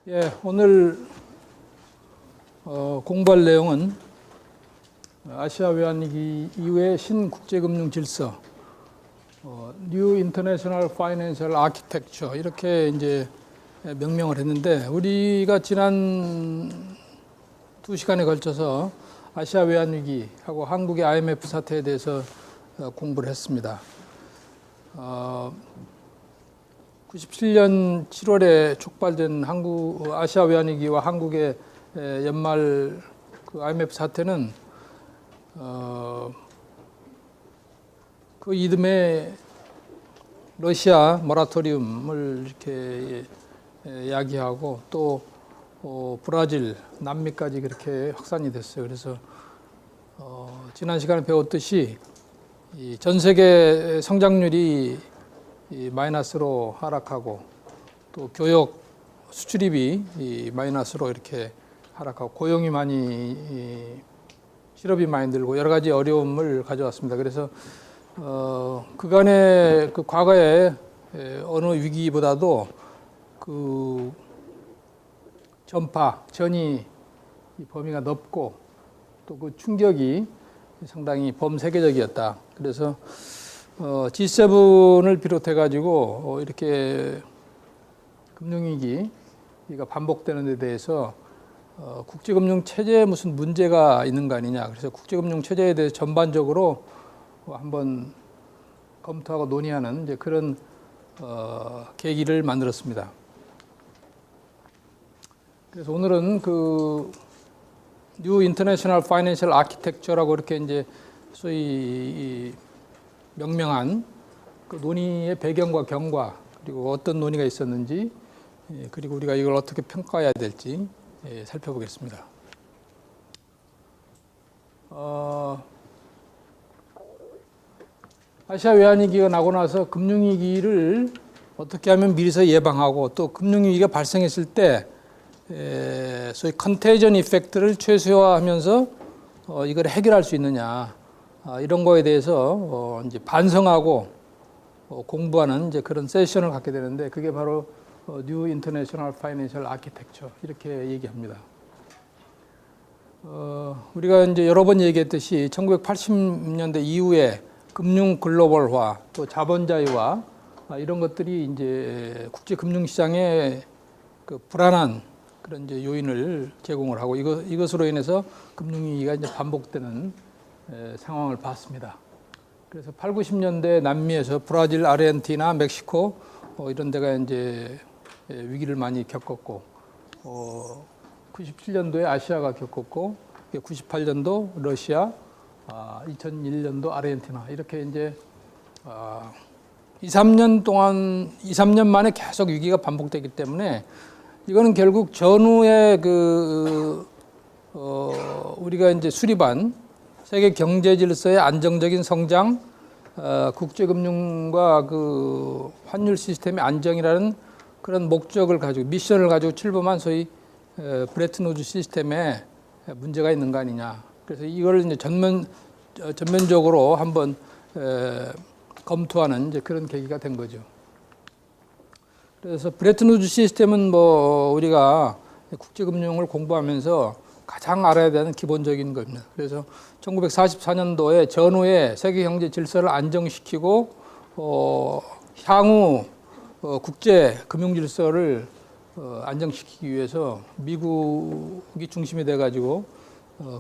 예, 오늘 공부할 내용은 아시아 외환위기 이후의 신국제금융 질서, New International Financial Architecture 이렇게 이제 명명을 했는데, 우리가 지난 2시간에 걸쳐서 아시아 외환위기하고 한국의 IMF 사태에 대해서 공부를 했습니다. 97년 7월에 촉발된 아시아 외환위기와 한국의 연말 그 IMF 사태는 그 이듬해 러시아 모라토리움을 이렇게 야기하고 또 브라질, 남미까지 그렇게 확산이 됐어요. 그래서 지난 시간에 배웠듯이 전 세계 성장률이 마이너스로 하락하고 또 교역 수출입이 마이너스로 이렇게 하락하고 고용이 많이 실업이 많이 늘고 여러 가지 어려움을 가져왔습니다. 그래서 그간의 그 과거의 어느 위기보다도 그 전이 범위가 넓고 또 그 충격이 상당히 범세계적이었다. 그래서 G7을 비롯해 가지고 이렇게 금융위기가 반복되는 데 대해서 국제금융 체제에 무슨 문제가 있는 거 아니냐. 그래서 국제금융 체제에 대해서 전반적으로 한번 검토하고 논의하는 이제 그런 계기를 만들었습니다. 그래서 오늘은 그 New International Financial Architecture라고 이렇게 이제 소위 명명한 그 논의의 배경과 경과, 그리고 어떤 논의가 있었는지, 그리고 우리가 이걸 어떻게 평가해야 될지 살펴보겠습니다. 아시아 외환위기가 나고 나서 금융위기를 어떻게 하면 미리서 예방하고 또 금융위기가 발생했을 때 소위 컨테이전 이펙트를 최소화하면서 이걸 해결할 수 있느냐, 이런 거에 대해서 이제 반성하고 공부하는 이제 그런 세션을 갖게 되는데, 그게 바로 New International Financial Architecture 이렇게 얘기합니다. 우리가 이제 여러 번 얘기했듯이 1980년대 이후에 금융 글로벌화, 또 자본자유화 이런 것들이 이제 국제 금융 시장에 그 불안한 그런 이제 요인을 제공을 하고 이것으로 인해서 금융위기가 이제 반복되는 상황을 봤습니다. 그래서 8, 90년대 남미에서 브라질, 아르헨티나, 멕시코 이런 데가 이제 위기를 많이 겪었고, 97년도에 아시아가 겪었고, 98년도 러시아, 2001년도 아르헨티나 이렇게 이제 2, 3년 만에 계속 위기가 반복되기 때문에 이거는 결국 전후에 우리가 이제 수립한 세계 경제 질서의 안정적인 성장, 국제금융과 그 환율 시스템의 안정이라는 그런 목적을 가지고, 미션을 가지고 출범한 소위 브레튼 우드 시스템에 문제가 있는 거 아니냐. 그래서 이걸 이제 전면적으로 한번 검토하는 이제 그런 계기가 된 거죠. 그래서 브레튼 우드 시스템은 우리가 국제금융을 공부하면서 가장 알아야 되는 기본적인 겁니다. 그래서 1944년도에 전후에 세계 경제 질서를 안정시키고 향후 국제 금융 질서를 안정시키기 위해서 미국이 중심이 돼 가지고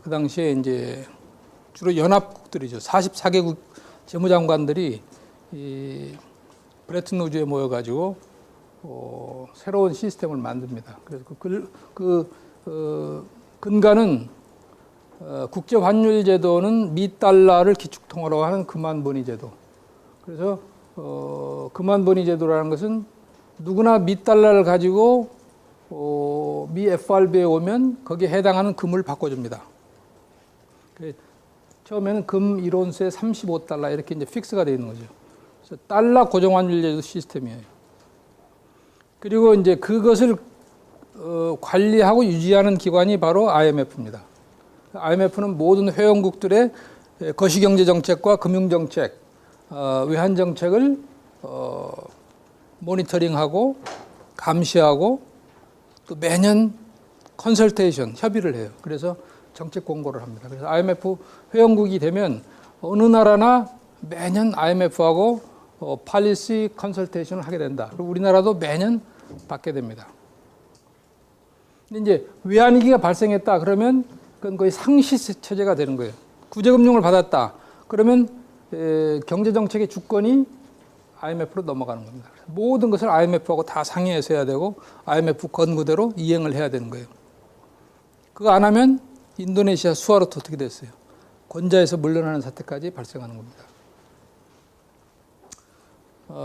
그 당시에 이제 주로 연합국들이죠. 44개국 재무장관들이 이 브레튼 우드에 모여 가지고 새로운 시스템을 만듭니다. 그래서 근간은 국제 환율 제도는 미 달러를 기축통화로 하는 금환번위 제도. 그래서 금환번위 제도라는 것은 누구나 미 달러를 가지고 미 FRB에 오면 거기에 해당하는 금을 바꿔줍니다. 처음에는 금 1온스에 35달러 이렇게 이제 픽스가 되어 있는 거죠. 그래서 달러 고정환율 제도 시스템이에요. 그리고 이제 그것을 관리하고 유지하는 기관이 바로 IMF입니다. IMF는 모든 회원국들의 거시경제 정책과 금융 정책, 외환 정책을 모니터링하고 감시하고 또 매년 컨설테이션 협의를 해요. 그래서 정책 공고를 합니다. 그래서 IMF 회원국이 되면 어느 나라나 매년 IMF하고 팔리시 컨설테이션을 하게 된다. 그리고 우리나라도 매년 받게 됩니다. 근데 이제 외환위기가 발생했다 그러면 그건 거의 상시 체제가 되는 거예요. 구제금융을 받았다 그러면 경제정책의 주권이 IMF로 넘어가는 겁니다. 모든 것을 IMF하고 다 상의해서 해야 되고 IMF 권고대로 이행을 해야 되는 거예요. 그거 안 하면 인도네시아 수하루토 어떻게 됐어요? 권자에서 물러나는 사태까지 발생하는 겁니다.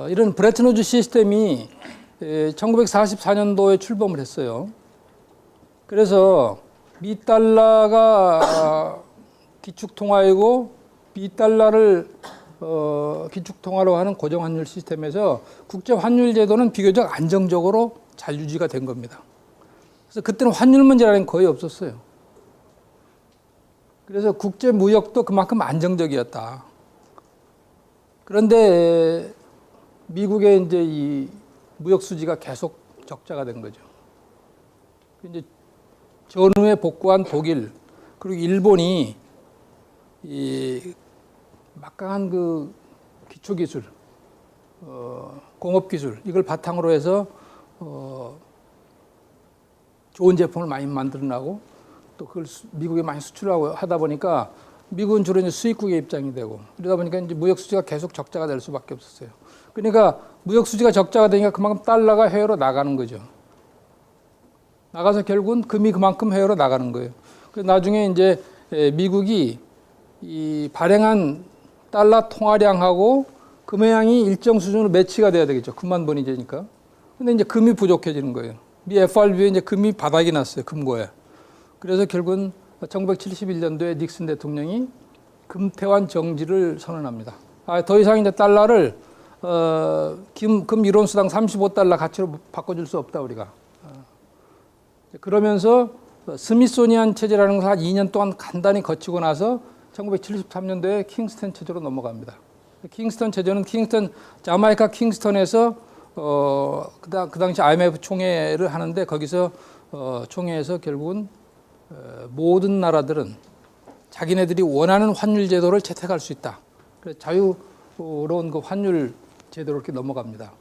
이런 브레튼우즈 시스템이 1944년도에 출범을 했어요. 그래서 미 달러가 기축통화이고 미 달러를 기축통화로 하는 고정환율 시스템에서 국제환율제도는 비교적 안정적으로 잘 유지가 된 겁니다. 그래서 그때는 환율 문제라는 게 거의 없었어요. 그래서 국제무역도 그만큼 안정적이었다. 그런데 미국의 이제 이 무역 수지가 계속 적자가 된 거죠. 이제 전후에 복구한 독일 그리고 일본이 이 막강한 그 기초기술, 공업기술 이걸 바탕으로 해서 좋은 제품을 많이 만들어내고 또 그걸 미국에 많이 수출하고 하다 보니까 미국은 주로 이제 수입국의 입장이 되고 이러다 보니까 이제 무역 수지가 계속 적자가 될 수밖에 없었어요. 그러니까 무역 수지가 적자가 되니까 그만큼 달러가 해외로 나가는 거죠. 나가서 결국은 금이 그만큼 해외로 나가는 거예요. 그래서 나중에 이제 미국이 이 발행한 달러 통화량하고 금의 양이 일정 수준으로 매치가 돼야 되겠죠. 금만 번이 되니까. 근데 이제 금이 부족해지는 거예요. 미 FRB에 이제 금이 바닥이 났어요. 금고에. 그래서 결국은 1971년도에 닉슨 대통령이 금태환 정지를 선언합니다. 더 이상 이제 달러를 금 이론수당 35달러 가치로 바꿔줄 수 없다 우리가. 그러면서 스미소니안 체제라는 것을 한 2년 동안 간단히 거치고 나서 1973년도에 킹스턴 체제로 넘어갑니다. 킹스턴 체제는 자마이카 킹스턴에서 그 당시 IMF 총회를 하는데 거기서 총회에서 결국은 모든 나라들은 자기네들이 원하는 환율 제도를 채택할 수 있다. 그래서 자유로운 그 환율 제도로 이렇게 넘어갑니다.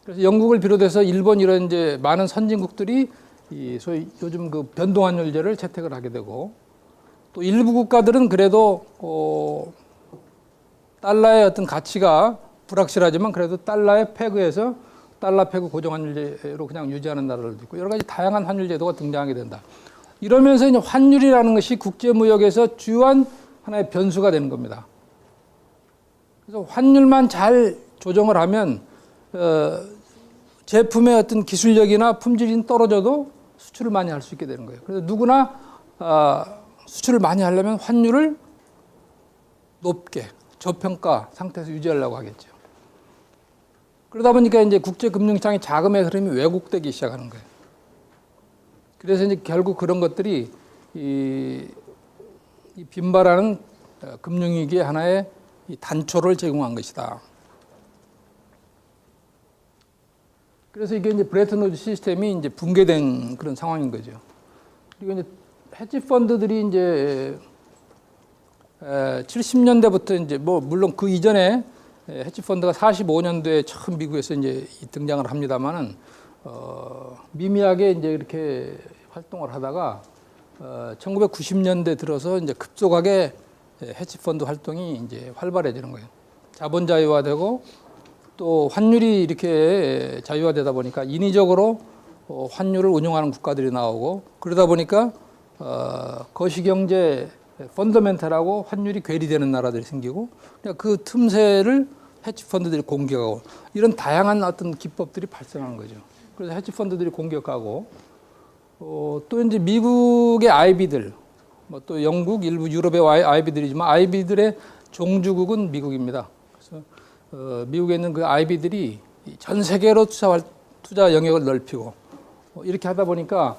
그래서 영국을 비롯해서 일본 이런 이제 많은 선진국들이 이 소위 요즘 그 변동환율제를 채택을 하게 되고 또 일부 국가들은 그래도 달러의 어떤 가치가 불확실하지만 그래도 달러에 페그해서 달러 페그 고정환율제로 그냥 유지하는 나라들도 있고 여러 가지 다양한 환율제도가 등장하게 된다. 이러면서 이제 환율이라는 것이 국제무역에서 주요한 하나의 변수가 되는 겁니다. 그래서 환율만 잘 조정을 하면 제품의 어떤 기술력이나 품질이 떨어져도 수출을 많이 할 수 있게 되는 거예요. 그래서 누구나 수출을 많이 하려면 환율을 높게 저평가 상태에서 유지하려고 하겠죠. 그러다 보니까 이제 국제금융시장의 자금의 흐름이 왜곡되기 시작하는 거예요. 그래서 이제 결국 그런 것들이 이 빈발하는 금융위기의 하나의 단초를 제공한 것이다. 그래서 이게 이제 브레튼우즈 시스템이 이제 붕괴된 그런 상황인 거죠. 그리고 이제 헤지 펀드들이 이제 70년대부터 이제 뭐 물론 그 이전에 헤지 펀드가 45년도에 처음 미국에서 이제 등장을 합니다만은 미미하게 이제 이렇게 활동을 하다가 1990년대 들어서 이제 급속하게 헤지 펀드 활동이 이제 활발해지는 거예요. 자본 자유화되고 또 환율이 이렇게 자유화되다 보니까 인위적으로 환율을 운용하는 국가들이 나오고 그러다 보니까 거시경제 펀더멘탈하고 환율이 괴리되는 나라들이 생기고 그 틈새를 헤지펀드들이 공격하고 이런 다양한 어떤 기법들이 발생한 거죠. 그래서 헤지펀드들이 공격하고 또 이제 미국의 IB들 뭐 또 영국 일부 유럽의 IB들이지만 IB들의 종주국은 미국입니다. 그래서 미국에 있는 그 IB들이 전 세계로 투자 영역을 넓히고 이렇게 하다 보니까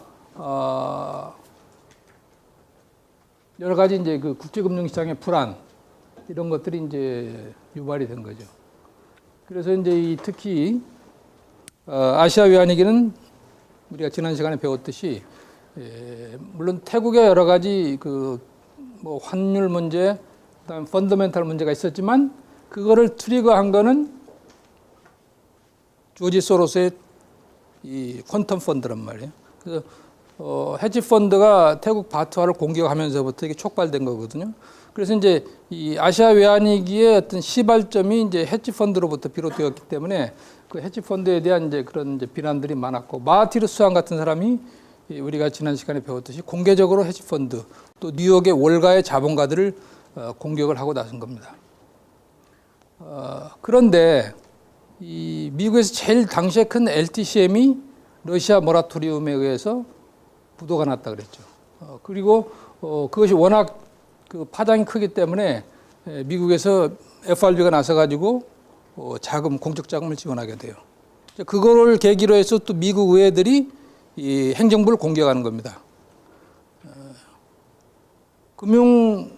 여러 가지 이제 그 국제금융시장의 불안 이런 것들이 이제 유발이 된 거죠. 그래서 이제 특히 아시아 외환위기는 우리가 지난 시간에 배웠듯이 물론 태국의 여러 가지 뭐 환율 문제, 그다음 펀더멘탈 문제가 있었지만 그거를 트리거한 거는 조지 소로스의 이 퀀텀 펀드란 말이에요. 그래서 헤지 펀드가 태국 바트화를 공격하면서부터 이게 촉발된 거거든요. 그래서 이제 이 아시아 외환위기의 어떤 시발점이 이제 헤지 펀드로부터 비롯되었기 때문에 그 헤지 펀드에 대한 이제 그런 이제 비난들이 많았고, 마하티르 수상 같은 사람이 우리가 지난 시간에 배웠듯이 공개적으로 헤지 펀드 또 뉴욕의 월가의 자본가들을 공격을 하고 나선 겁니다. 그런데 이 미국에서 제일 당시에 큰 LTCM이 러시아 모라토리움에 의해서 부도가 났다 그랬죠. 그리고 그것이 워낙 그 파장이 크기 때문에 미국에서 FRB가 나서가지고 공적 자금을 지원하게 돼요. 그거를 계기로 해서 또 미국 의회들이 이 행정부를 공격하는 겁니다. 금융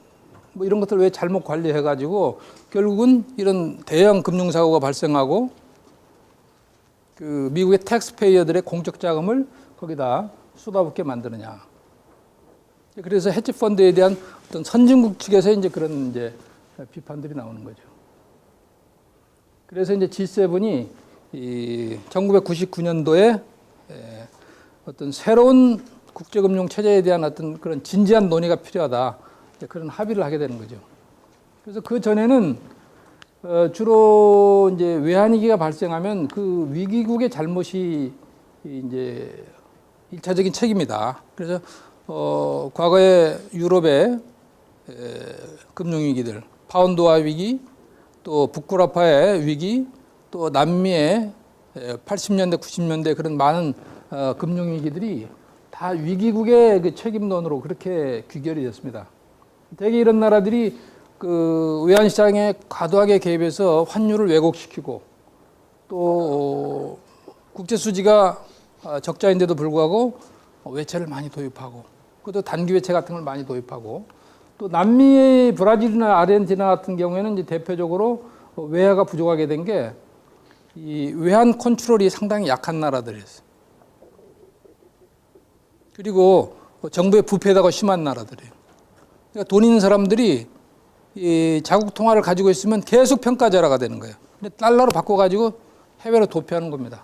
뭐 이런 것들 왜 잘못 관리해가지고 결국은 이런 대형 금융사고가 발생하고 그 미국의 텍스페이어들의 공적 자금을 거기다 쏟아붓게 만드느냐. 그래서 헤지 펀드에 대한 어떤 선진국 측에서 이제 그런 이제 비판들이 나오는 거죠. 그래서 이제 G7이 이 1999년도에 어떤 새로운 국제금융 체제에 대한 어떤 그런 진지한 논의가 필요하다. 그런 합의를 하게 되는 거죠. 그래서 그 전에는 주로 이제 외환위기가 발생하면 그 위기국의 잘못이 이제 일차적인 책임이다. 그래서 과거에 유럽의 금융위기들, 파운드화 위기, 또 북구라파의 위기, 또 남미의 80년대, 90년대 그런 많은 금융위기들이 다 위기국의 그 책임론으로 그렇게 귀결이 됐습니다. 대개 이런 나라들이 그 외환시장에 과도하게 개입해서 환율을 왜곡시키고 또 국제수지가 적자인데도 불구하고 외채를 많이 도입하고 그것도 단기 외채 같은 걸 많이 도입하고 또 남미 브라질이나 아르헨티나 같은 경우에는 이제 대표적으로 외화가 부족하게 된 게 이 외환 컨트롤이 상당히 약한 나라들이었어요. 그리고 정부의 부패가 더 심한 나라들이에요. 그러니까 돈 있는 사람들이 이 자국 통화를 가지고 있으면 계속 평가절하가 되는 거예요. 근데 달러로 바꿔가지고 해외로 도피하는 겁니다.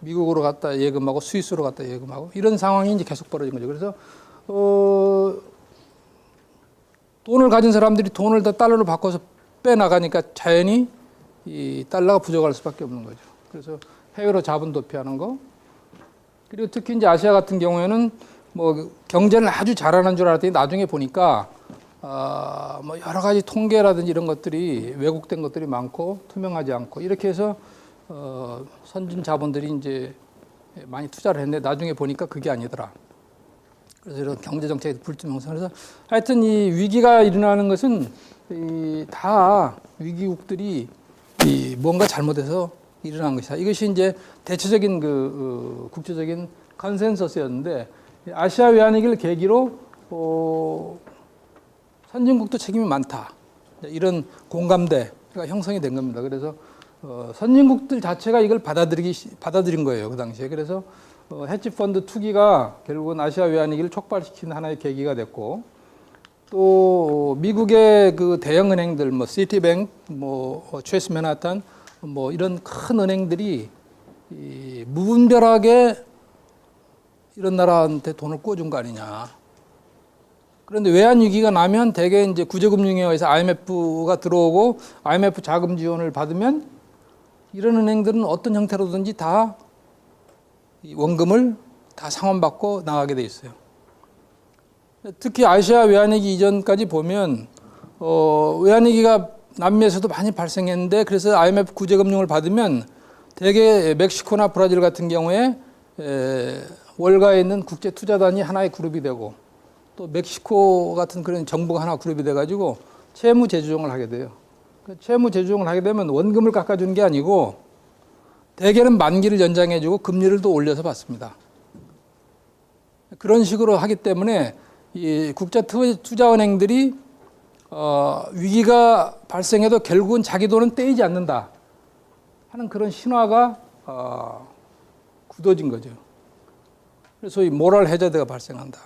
미국으로 갔다 예금하고 스위스로 갔다 예금하고 이런 상황이 이제 계속 벌어진 거죠. 그래서 돈을 가진 사람들이 돈을 다 달러로 바꿔서 빼나가니까 자연히 이 달러가 부족할 수밖에 없는 거죠. 그래서 해외로 자본 도피하는 거. 그리고 특히 이제 아시아 같은 경우에는 뭐 경제를 아주 잘하는 줄 알았더니 나중에 보니까 뭐 여러 가지 통계라든지 이런 것들이 왜곡된 것들이 많고 투명하지 않고 이렇게 해서 선진 자본들이 이제 많이 투자를 했는데 나중에 보니까 그게 아니더라. 그래서 이런 경제 정책의 불투명성. 그래서 하여튼 이 위기가 일어나는 것은 다 위기국들이 뭔가 잘못해서 일어난 것이다. 이것이 이제 대체적인 국제적인 컨센서스였는데 아시아 외환위기를 계기로 선진국도 책임이 많다. 이런 공감대가 형성이 된 겁니다. 그래서 선진국들 자체가 이걸 받아들인 거예요. 그 당시에. 그래서 헤지 펀드 투기가 결국은 아시아 외환위기를 촉발시킨 하나의 계기가 됐고 또 미국의 그 대형 은행들 뭐 시티뱅크, 뭐 최스 맨하탄 뭐 이런 큰 은행들이 무분별하게 이런 나라한테 돈을 꿔준 거 아니냐. 그런데 외환 위기가 나면 대개 이제 구제금융위원회에서 IMF가 들어오고 IMF 자금 지원을 받으면 이런 은행들은 어떤 형태로든지 다 원금을 다 상환받고 나가게 돼 있어요. 특히 아시아 외환위기 이전까지 보면 외환위기가 남미에서도 많이 발생했는데 그래서 IMF 구제금융을 받으면 대개 멕시코나 브라질 같은 경우에 월가에 있는 국제투자단이 하나의 그룹이 되고 또 멕시코 같은 그런 정부가 하나 그룹이 돼가지고 채무 재조정을 하게 돼요. 채무 재조정을 하게 되면 원금을 깎아주는 게 아니고 대개는 만기를 연장해주고 금리를 또 올려서 받습니다. 그런 식으로 하기 때문에 이 국제투자은행들이 위기가 발생해도 결국은 자기 돈은 떼이지 않는다 하는 그런 신화가 굳어진 거죠. 그래서 소위 모럴 해저드가 발생한다.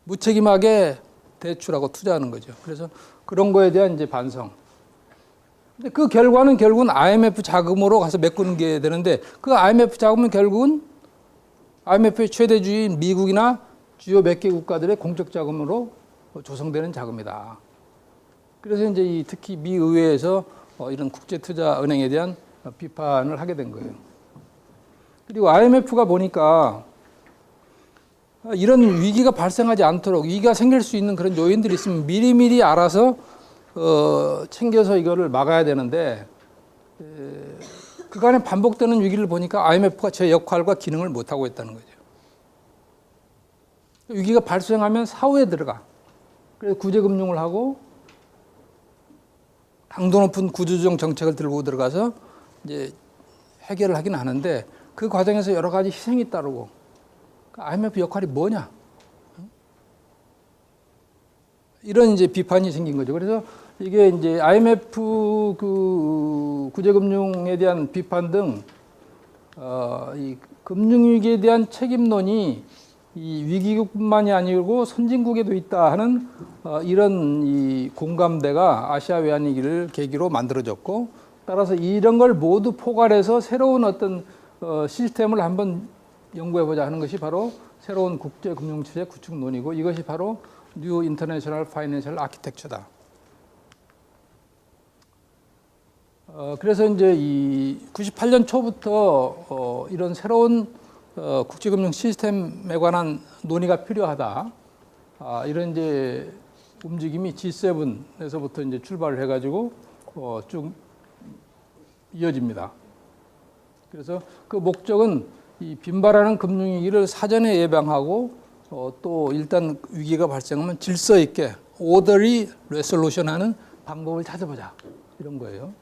무책임하게 대출하고 투자하는 거죠. 그래서 그런 거에 대한 이제 반성. 근데 그 결과는 결국은 IMF 자금으로 가서 메꾸는 게 되는데 그 IMF 자금은 결국은 IMF의 최대 주인 미국이나 주요 몇 개 국가들의 공적 자금으로 조성되는 자금이다. 그래서 이제 특히 미 의회에서 이런 국제투자은행에 대한 비판을 하게 된 거예요. 그리고 IMF가 보니까 이런 위기가 발생하지 않도록 위기가 생길 수 있는 그런 요인들이 있으면 미리미리 알아서 챙겨서 이거를 막아야 되는데 그간에 반복되는 위기를 보니까 IMF가 제 역할과 기능을 못하고 있다는 거죠. 위기가 발생하면 사후에 들어가. 그래서 구제금융을 하고 강도 높은 구조조정 정책을 들고 들어가서 이제 해결을 하긴 하는데 그 과정에서 여러 가지 희생이 따르고 IMF 역할이 뭐냐? 이런 이제 비판이 생긴 거죠. 그래서 이게 이제 IMF 그 구제금융에 대한 비판 등 이 금융위기에 대한 책임론이 이 위기국뿐만이 아니고 선진국에도 있다 하는 이런 이 공감대가 아시아 외환위기를 계기로 만들어졌고 따라서 이런 걸 모두 포괄해서 새로운 어떤 시스템을 한번 연구해보자 하는 것이 바로 새로운 국제금융체제 구축론이고 이것이 바로 뉴 인터내셔널 파이낸셜 아키텍처다. 그래서 이제 이 98년 초부터 이런 새로운 국제금융 시스템에 관한 논의가 필요하다. 이런 이제 움직임이 G7에서부터 이제 출발을 해가지고 쭉 이어집니다. 그래서 그 목적은 이 빈발하는 금융위기를 사전에 예방하고 또 일단 위기가 발생하면 질서 있게 오더리 레솔루션하는 방법을 찾아보자 이런 거예요.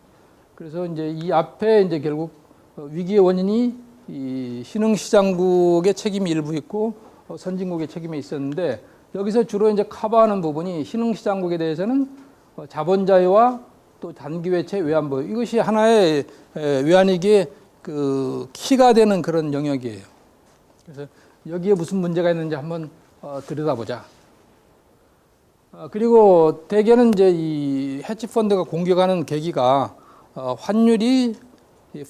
그래서 이제 이 앞에 이제 결국 위기의 원인이 이 신흥시장국의 책임이 일부 있고 선진국의 책임이 있었는데 여기서 주로 이제 커버하는 부분이 신흥시장국에 대해서는 자본자유와 또 단기외채 외환보유 이것이 하나의 외환위기의 그 키가 되는 그런 영역이에요. 그래서 여기에 무슨 문제가 있는지 한번 들여다보자. 그리고 대개는 이제 이 헤지펀드가 공격하는 계기가 환율이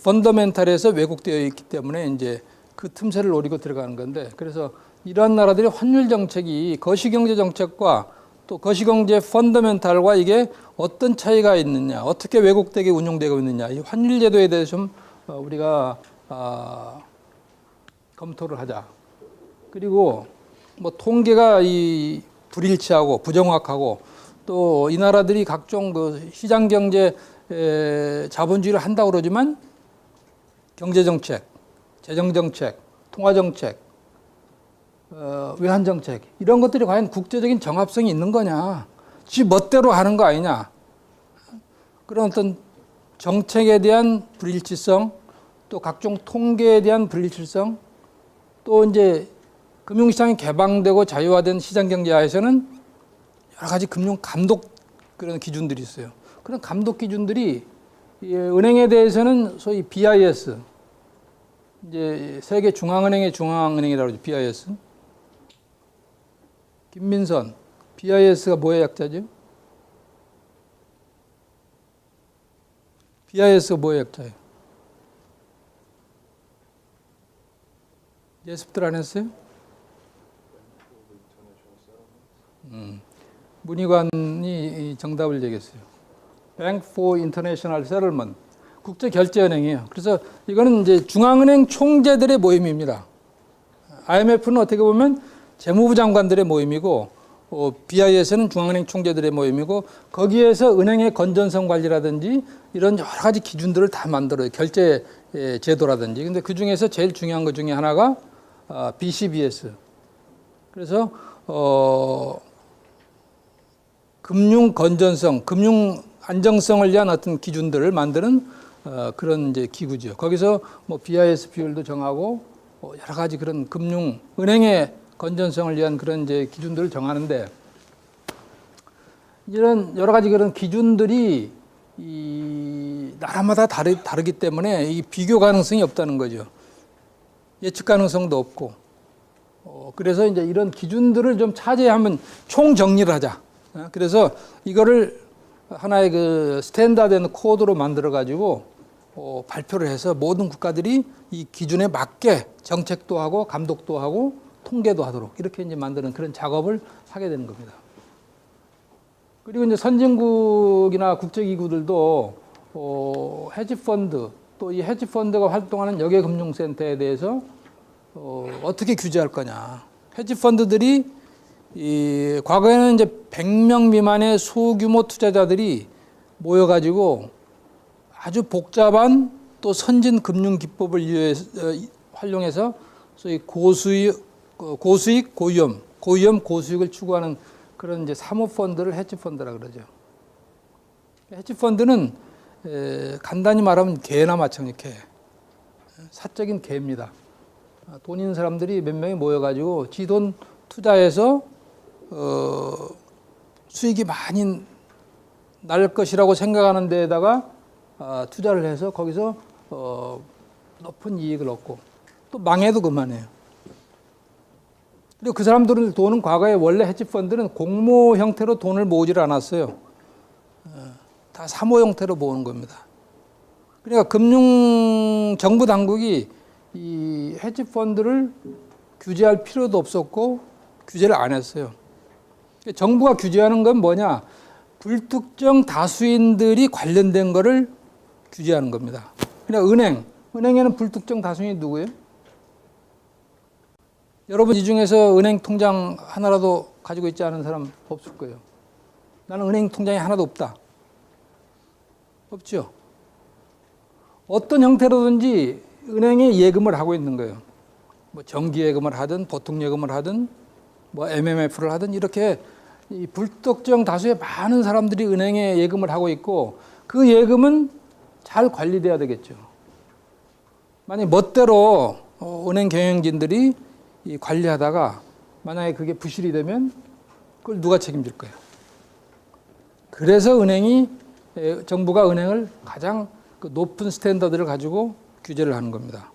펀더멘탈에서 왜곡되어 있기 때문에 이제 그 틈새를 노리고 들어가는 건데 그래서 이러한 나라들의 환율 정책이 거시경제 정책과 또 거시경제 펀더멘탈과 이게 어떤 차이가 있느냐, 어떻게 왜곡되게 운용되고 있느냐, 이 환율 제도에 대해서 좀 우리가 검토를 하자. 그리고 뭐 통계가 이 불일치하고 부정확하고 또 이 나라들이 각종 그 시장 경제 자본주의를 한다고 그러지만 경제 정책, 재정 정책, 통화 정책, 외환 정책 이런 것들이 과연 국제적인 정합성이 있는 거냐? 지 멋대로 하는 거 아니냐? 그런 어떤 정책에 대한 불일치성, 또 각종 통계에 대한 불일치성, 또 이제 금융시장이 개방되고 자유화된 시장 경제하에서는 여러 가지 금융 감독 그런 기준들이 있어요. 그런 감독 기준들이 은행에 대해서는 소위 BIS, 이제 세계 중앙은행의 중앙은행이라고 하죠. BIS. 김민선, BIS가 뭐의 약자죠? BIS가 뭐의 약자예요? 예습들 안 했어요? 문희관이 정답을 얘기했어요. Bank for International Settlement, 국제결제은행이에요. 그래서 이거는 이제 중앙은행 총재들의 모임입니다. IMF는 어떻게 보면 재무부 장관들의 모임이고, BIS는 중앙은행 총재들의 모임이고, 거기에서 은행의 건전성 관리라든지 이런 여러 가지 기준들을 다 만들어요. 결제 제도라든지. 근데 그 중에서 제일 중요한 것 중에 하나가 BCBS. 그래서 금융 건전성, 금융 안정성을 위한 어떤 기준들을 만드는 그런 이제 기구죠. 거기서 뭐 BIS 비율도 정하고 여러 가지 그런 금융 은행의 건전성을 위한 그런 이제 기준들을 정하는데 이런 여러 가지 그런 기준들이 이 나라마다 다르기 때문에 이 비교 가능성이 없다는 거죠. 예측 가능성도 없고, 그래서 이제 이런 기준들을 좀 차지하면 총 정리를 하자. 그래서 이거를 하나의 그 스탠다드 코드로 만들어 가지고 발표를 해서 모든 국가들이 이 기준에 맞게 정책도 하고 감독도 하고 통계도 하도록 이렇게 이제 만드는 그런 작업을 하게 되는 겁니다. 그리고 이제 선진국이나 국제기구들도 헤지펀드 또 이 헤지펀드가 활동하는 역외금융센터에 대해서 어떻게 규제할 거냐. 헤지펀드들이 과거에는 이제 100명 미만의 소규모 투자자들이 모여가지고 아주 복잡한 또 선진 금융 기법을 활용해서 소위 고수익, 고위험, 고수익을 추구하는 그런 이제 사모펀드를 헤지펀드라 그러죠. 헤지펀드는 간단히 말하면 개나 마찬가지 개. 사적인 개입니다. 돈 있는 사람들이 몇 명이 모여가지고 지 돈 투자해서 수익이 많이 날 것이라고 생각하는 데에다가 투자를 해서 거기서 높은 이익을 얻고 또 망해도 그만해요. 그리고 그 사람들의 돈은 과거에 원래 헤지펀드는 공모 형태로 돈을 모으질 않았어요. 다 사모 형태로 모으는 겁니다. 그러니까 정부 당국이 이 헤지펀드를 규제할 필요도 없었고 규제를 안 했어요. 정부가 규제하는 건 뭐냐? 불특정 다수인들이 관련된 거를 규제하는 겁니다. 그러니까 은행에는 불특정 다수인이 누구예요? 여러분 이 중에서 은행 통장 하나라도 가지고 있지 않은 사람 없을 거예요. 나는 은행 통장이 하나도 없다. 없죠. 어떤 형태로든지 은행에 예금을 하고 있는 거예요. 뭐 정기예금을 하든 보통예금을 하든 뭐 MMF를 하든 이렇게 이 불특정 다수의 많은 사람들이 은행에 예금을 하고 있고 그 예금은 잘 관리돼야 되겠죠. 만약 멋대로 은행 경영진들이 관리하다가 만약에 그게 부실이 되면 그걸 누가 책임질 거예요. 그래서 정부가 은행을 가장 그 높은 스탠더드를 가지고 규제를 하는 겁니다.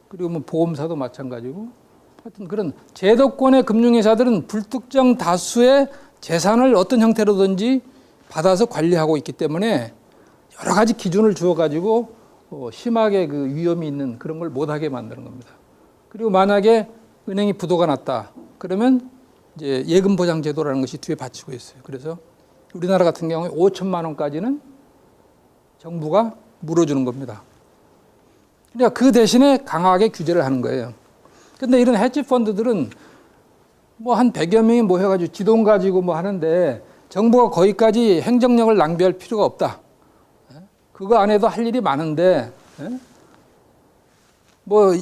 그리고 뭐 보험사도 마찬가지고 하여튼 그런 제도권의 금융회사들은 불특정 다수의 재산을 어떤 형태로든지 받아서 관리하고 있기 때문에 여러 가지 기준을 주어가지고 심하게 그 위험이 있는 그런 걸 못하게 만드는 겁니다. 그리고 만약에 은행이 부도가 났다. 그러면 이제 예금보장제도라는 것이 뒤에 받치고 있어요. 그래서 우리나라 같은 경우에 5천만 원까지는 정부가 물어주는 겁니다. 그러니까 그 대신에 강하게 규제를 하는 거예요. 근데 이런 헤지펀드들은 뭐 한 100여 명이 모여가지고 지돈 가지고 뭐 하는데 정부가 거기까지 행정력을 낭비할 필요가 없다. 그거 안 해도 할 일이 많은데 뭐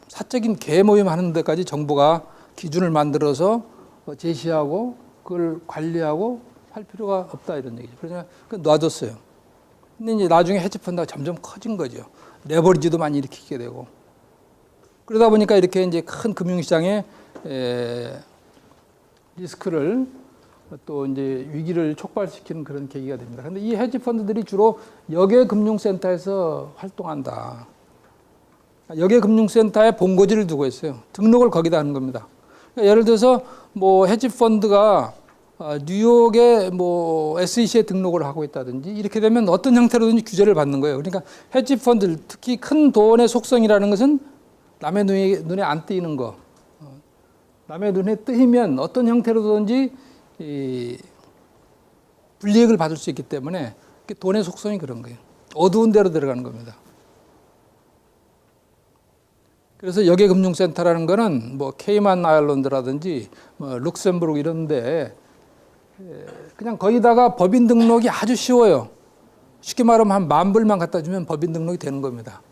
사적인 개 모임 하는 데까지 정부가 기준을 만들어서 제시하고 그걸 관리하고 할 필요가 없다 이런 얘기죠. 그래서 놔뒀어요. 근데 이제 나중에 헤지펀드가 점점 커진 거죠. 레버리지도 많이 일으키게 되고. 그러다 보니까 이렇게 이제 큰 금융시장에 리스크를 또 이제 위기를 촉발시키는 그런 계기가 됩니다. 그런데 이 헤지펀드들이 주로 역외금융센터에서 활동한다. 역외금융센터에 본고지를 두고 있어요. 등록을 거기다 하는 겁니다. 그러니까 예를 들어서 뭐 헤지펀드가 뉴욕에 뭐 SEC에 등록을 하고 있다든지 이렇게 되면 어떤 형태로든지 규제를 받는 거예요. 그러니까 헤지펀드 특히 큰 돈의 속성이라는 것은 남의 눈에 안 띄는 거. 남의 눈에 뜨이면 어떤 형태로든지 불이익을 받을 수 있기 때문에 돈의 속성이 그런 거예요. 어두운 데로 들어가는 겁니다. 그래서 역외금융센터라는 거는 뭐 케이만 아일랜드라든지 뭐 룩셈부르크 이런데 그냥 거기다가 법인 등록이 아주 쉬워요. 쉽게 말하면 한 10,000불만 갖다 주면 법인 등록이 되는 겁니다.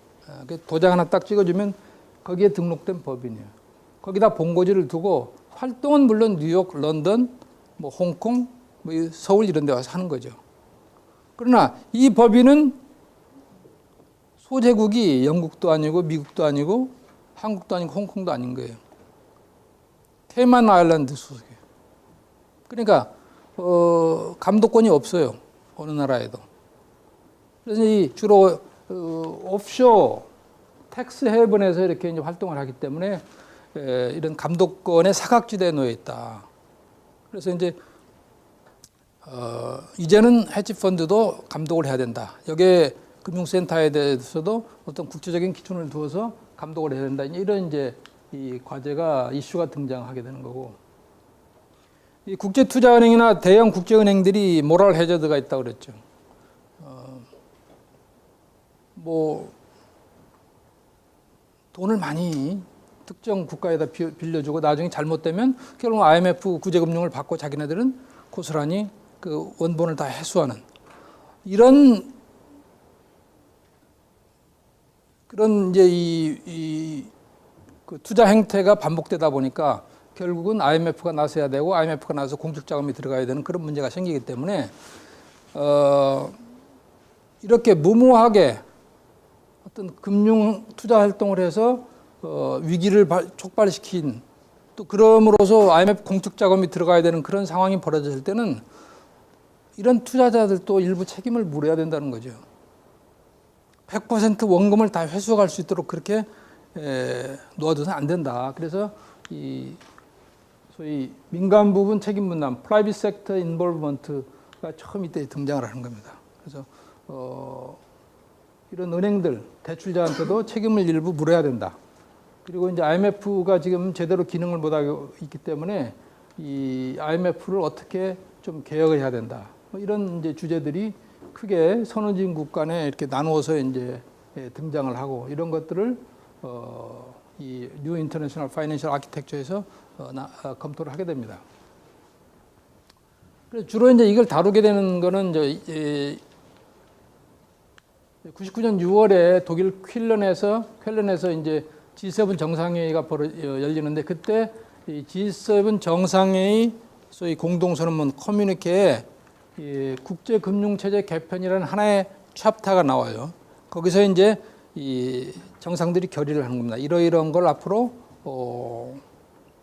도장 하나 딱 찍어주면 거기에 등록된 법인이에요. 거기다 본고지를 두고 활동은 물론 뉴욕, 런던, 뭐 홍콩, 뭐 서울 이런 데 와서 하는 거죠. 그러나 이 법인은 소재국이 영국도 아니고 미국도 아니고 한국도 아니고 홍콩도 아닌 거예요. 케이만 아일랜드 소속이에요. 그러니까 감독권이 없어요. 어느 나라에도. 그래서 이 주로 옵쇼 텍스 헤븐에서 이렇게 이제 활동을 하기 때문에 이런 감독권의 사각지대에 놓여 있다. 그래서 이제 이제는 헤지 펀드도 감독을 해야 된다. 여기에 금융센터에 대해서도 어떤 국제적인 기준을 두어서 감독을 해야 된다. 이런 이제 이 과제가 이슈가 등장하게 되는 거고, 이 국제투자은행이나 대형 국제은행들이 모럴 해저드가 있다고 그랬죠. 뭐 돈을 많이 특정 국가에다 빌려주고 나중에 잘못되면 결국 IMF 구제금융을 받고 자기네들은 고스란히 그 원본을 다 회수하는 이런 그런 이제 그 투자 행태가 반복되다 보니까 결국은 IMF가 나서야 되고 IMF가 나서 공적 자금이 들어가야 되는 그런 문제가 생기기 때문에 이렇게 무모하게 어떤 금융 투자 활동을 해서 위기를 촉발시킨 또 그럼으로써 IMF 공적 자금이 들어가야 되는 그런 상황이 벌어졌을 때는 이런 투자자들도 일부 책임을 물어야 된다는 거죠. 100% 원금을 다 회수할 수 있도록 그렇게 놓아둬서는 안 된다. 그래서 이 소위 민간 부분 책임 분담, private sector involvement가 처음 이때 등장을 하는 겁니다. 그래서 이런 은행들, 대출자한테도 책임을 일부 물어야 된다. 그리고 이제 IMF가 지금 제대로 기능을 못하고 있기 때문에 이 IMF를 어떻게 좀 개혁을 해야 된다. 뭐 이런 이제 주제들이 크게 선진국 간에 이렇게 나누어서 이제 등장을 하고 이런 것들을 이 뉴 인터내셔널 파이낸셜 아키텍처에서 검토를 하게 됩니다. 그래서 주로 이제 이걸 다루게 되는 거는 이제 99년 6월에 독일 쾰른에서 이제 G7 정상회의가 열리는데 그때 이 G7 정상회의 소위 공동선언문 커뮤니케에 국제금융체제 개편이라는 하나의 챕터가 나와요. 거기서 이제 이 정상들이 결의를 하는 겁니다. 이러이러한 걸 앞으로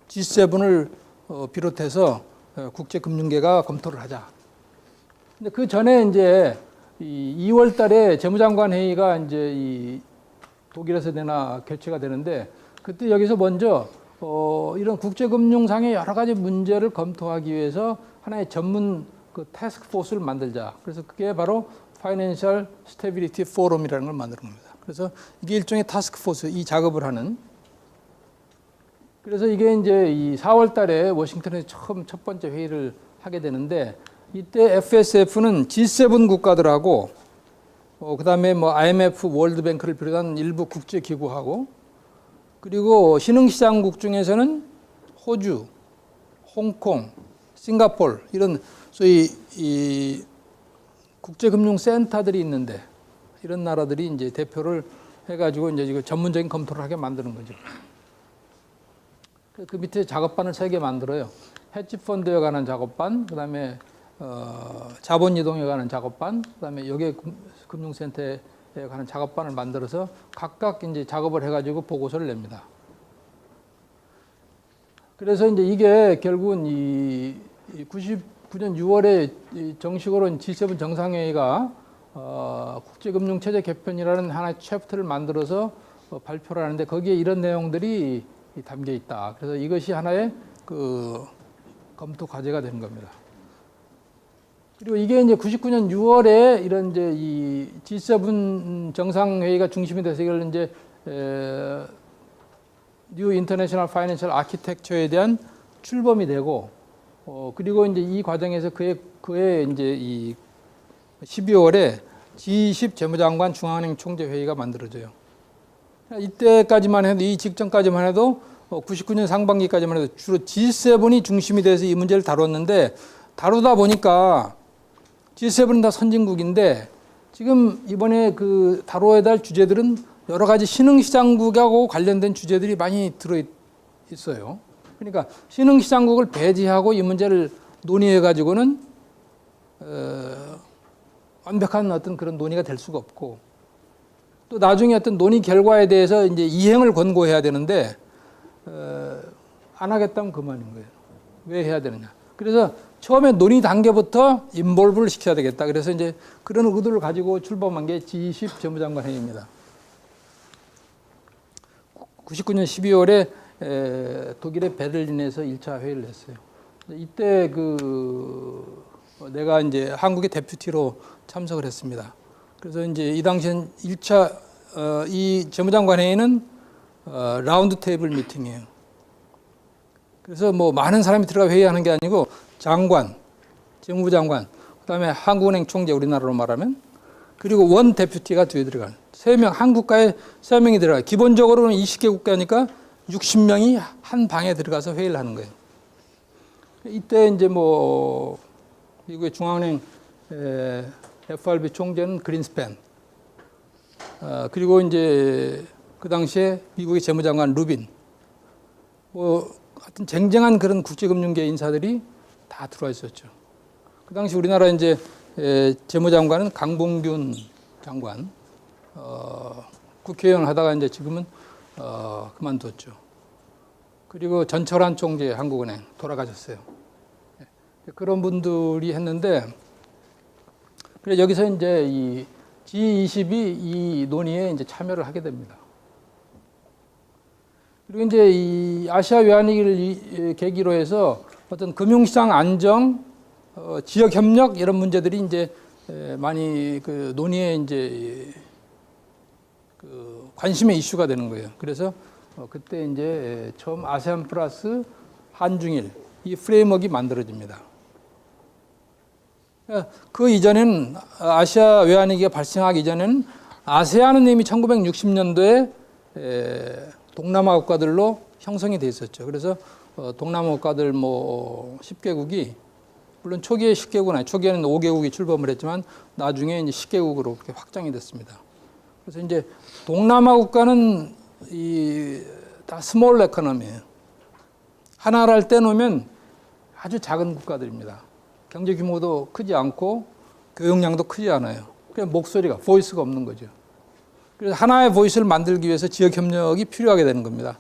G7을 비롯해서 국제금융계가 검토를 하자. 근데 그 전에 이제 이 2월 달에 재무장관 회의가 이제 이 독일에서 개최가 되는데 그때 여기서 먼저 이런 국제금융상의 여러 가지 문제를 검토하기 위해서 하나의 전문 그 태스크포스를 만들자. 그래서 그게 바로 파이낸셜 스테빌리티 포럼이라는 걸 만드는 겁니다. 그래서 이게 일종의 타스크포스, 이 작업을 하는. 그래서 이게 이제 이 4월 달에 워싱턴에서 처음 첫 번째 회의를 하게 되는데 이때 FSF는 G7 국가들하고 그다음에 뭐 IMF, 월드뱅크를 비롯한 일부 국제 기구하고 그리고 신흥시장국 중에서는 호주, 홍콩, 싱가포르 이런 소위 이 국제금융센터들이 있는데 이런 나라들이 이제 대표를 해가지고 이제 이거 전문적인 검토를 하게 만드는 거죠. 그 밑에 작업반을 3개 만들어요. 헤지펀드에 관한 작업반, 그다음에 자본 이동에 관한 작업반, 그다음에 여기에 금융센터에 관한 작업반을 만들어서 각각 이제 작업을 해가지고 보고서를 냅니다. 그래서 이제 이게 결국은 이 99년 6월에 정식으로 G7 정상회의가 국제금융체제 개편이라는 하나의 챕터를 만들어서 발표를 하는데 거기에 이런 내용들이 담겨 있다. 그래서 이것이 하나의 그 검토 과제가 되는 겁니다. 그리고 이게 이제 99년 6월에 이런 이제 이 G7 정상회의가 중심이 돼서 이걸 이제 뉴 인터내셔널 파이낸셜 아키텍처에 대한 출범이 되고 그리고 이제 이 과정에서 그해 이제 이 12월에 G20 재무장관 중앙은행 총재 회의가 만들어져요. 이때까지만 해도 이 직전까지만 해도 99년 상반기까지만 해도 주로 G7이 중심이 돼서 이 문제를 다뤘는데 다루다 보니까 G7은 다 선진국인데 지금 이번에 그 다뤄야 될 주제들은 여러 가지 신흥시장국하고 관련된 주제들이 많이 들어 있어요. 그러니까 신흥시장국을 배제하고 이 문제를 논의해 가지고는 완벽한 어떤 그런 논의가 될 수가 없고 또 나중에 어떤 논의 결과에 대해서 이제 이행을 권고해야 되는데 안 하겠다면 그만인 거예요. 왜 해야 되느냐? 그래서 처음에 논의 단계부터 인볼브를 시켜야 되겠다. 그래서 이제 그런 의도를 가지고 출범한 게 G20 재무장관 회의입니다. 99년 12월에 독일의 베를린에서 1차 회의를 했어요. 이때 내가 이제 한국의 데퓨티로 참석을 했습니다. 그래서 이제 이 당시엔 1차 이 재무장관 회의는 라운드 테이블 미팅이에요. 그래서 뭐 많은 사람이 들어가 회의하는 게 아니고 장관, 재무부 장관, 그다음에 한국은행 총재 우리나라로 말하면 그리고 원 데퓨티가 뒤에 들어가는 3명, 한 국가에 3명이 들어가요. 기본적으로는 20개 국가니까 60명이 한 방에 들어가서 회의를 하는 거예요. 이때 이제 뭐 미국의 중앙은행 FRB 총재는 그린스팬, 그리고 이제 그 당시에 미국의 재무장관 루빈, 뭐 하여튼 쟁쟁한 그런 국제금융계 인사들이 다 들어와 있었죠. 그 당시 우리나라 이제 재무장관은 강봉균 장관, 국회의원을 하다가 이제 지금은 그만뒀죠. 그리고 전철환 총재 한국은행 돌아가셨어요. 그런 분들이 했는데, 그래 여기서 이제 이 G20이 이 논의에 이제 참여를 하게 됩니다. 그리고 이제 이 아시아 외환위기를 계기로 해서 어떤 금융시장 안정, 지역 협력 이런 문제들이 이제 많이 그 논의에 이제 그 관심의 이슈가 되는 거예요. 그래서 그때 이제 처음 아세안 플러스 한중일 이 프레임워크가 만들어집니다. 그 이전에는 아시아 외환위기가 발생하기 이전에는 아세안은 이미 1960년도에 동남아 국가들로 형성이 돼 있었죠. 그래서 동남아 국가들 뭐 10개국이 물론 초기에 10개국은 아니 초기에는 5개국이 출범을 했지만 나중에 이제 10개국으로 그렇게 확장이 됐습니다. 그래서 이제 동남아 국가는 다 스몰 에코노미예요. 하나를 떼놓으면 아주 작은 국가들입니다. 경제 규모도 크지 않고 교역량도 크지 않아요. 그냥 목소리가 보이스가 없는 거죠. 그래서 하나의 보이스를 만들기 위해서 지역 협력이 필요하게 되는 겁니다.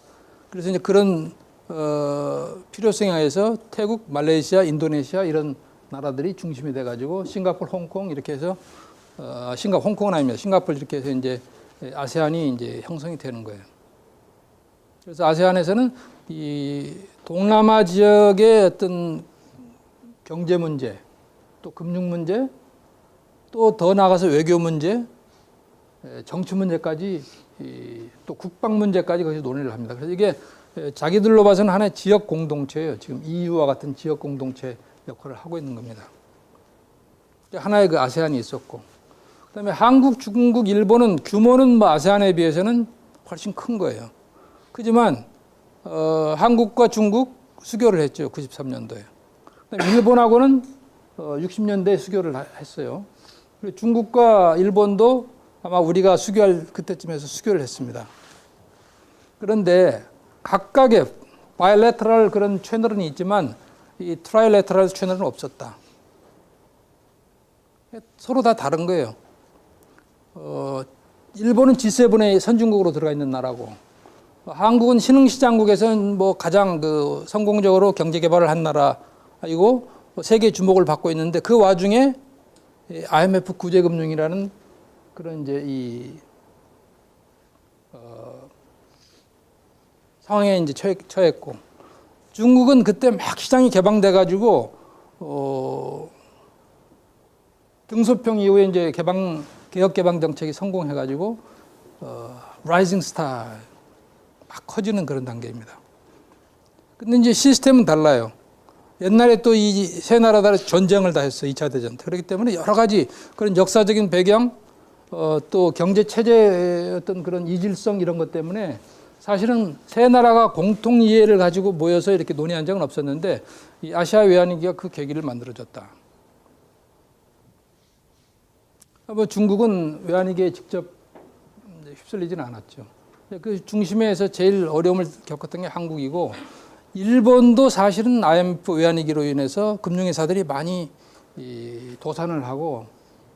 그래서 이제 그런 필요성에 의해서 태국, 말레이시아, 인도네시아 이런 나라들이 중심이 돼가지고 싱가포르, 홍콩 이렇게 해서 홍콩은 아닙니다. 싱가포르 이렇게 해서 이제 아세안이 이제 형성이 되는 거예요. 그래서 아세안에서는 이 동남아 지역의 어떤 경제 문제, 또 금융 문제, 또 더 나아가서 외교 문제, 정치 문제까지 또 국방 문제까지 거기서 논의를 합니다. 그래서 이게 자기들로 봐서는 하나의 지역 공동체예요. 지금 EU와 같은 지역 공동체 역할을 하고 있는 겁니다. 하나의 그 아세안이 있었고, 그다음에 한국, 중국, 일본은 규모는 뭐 아세안에 비해서는 훨씬 큰 거예요. 그지만 한국과 중국 수교를 했죠. 93년도에. 일본하고는 60년대에 수교를 했어요. 그리고 중국과 일본도 아마 우리가 수교할 그때쯤에서 수교를 했습니다. 그런데 각각의 바이래터럴 그런 채널은 있지만 이 트라이래터럴 채널은 없었다. 서로 다 다른 거예요. 일본은 G7의 선진국으로 들어가 있는 나라고, 한국은 신흥시장국에서는 뭐 가장 그 성공적으로 경제 개발을 한 나라이고 세계 주목을 받고 있는데 그 와중에 IMF 구제금융이라는 그런 이제 상황에 이제 처했고, 중국은 그때 막 시장이 개방돼가지고 등소평 이후에 이제 개혁 개방 정책이 성공해가지고 라이징 스타 막 커지는 그런 단계입니다. 근데 이제 시스템은 달라요. 옛날에 또 이 세 나라들 전쟁을 다 했어요. 2차 대전. 그렇기 때문에 여러 가지 그런 역사적인 배경, 또 경제 체제의 어떤 그런 이질성 이런 것 때문에 사실은 세 나라가 공통 이해를 가지고 모여서 이렇게 논의한 적은 없었는데 이 아시아 외환위기가 그 계기를 만들어줬다. 뭐 중국은 외환위기에 직접 휩쓸리지는 않았죠. 그 중심에서 제일 어려움을 겪었던 게 한국이고, 일본도 사실은 IMF 외환위기로 인해서 금융회사들이 많이 도산을 하고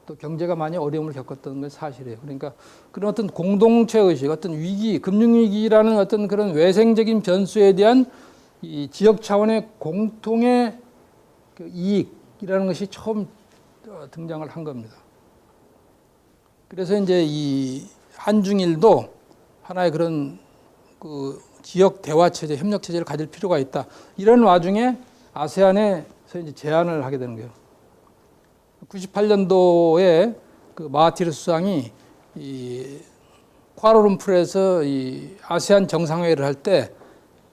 또 경제가 많이 어려움을 겪었던 건 사실이에요. 그러니까 그런 어떤 공동체의식, 어떤 위기, 금융위기라는 어떤 그런 외생적인 변수에 대한 이 지역 차원의 공통의 그 이익이라는 것이 처음 등장을 한 겁니다. 그래서 이제 이 한중일도 하나의 그런 그 지역 대화 체제, 협력 체제를 가질 필요가 있다. 이런 와중에 아세안에서 이제 제안을 하게 되는 거예요. 98년도에 그 마하티르 수상이 이 쿠알라룸푸르에서 이 아세안 정상회의를 할 때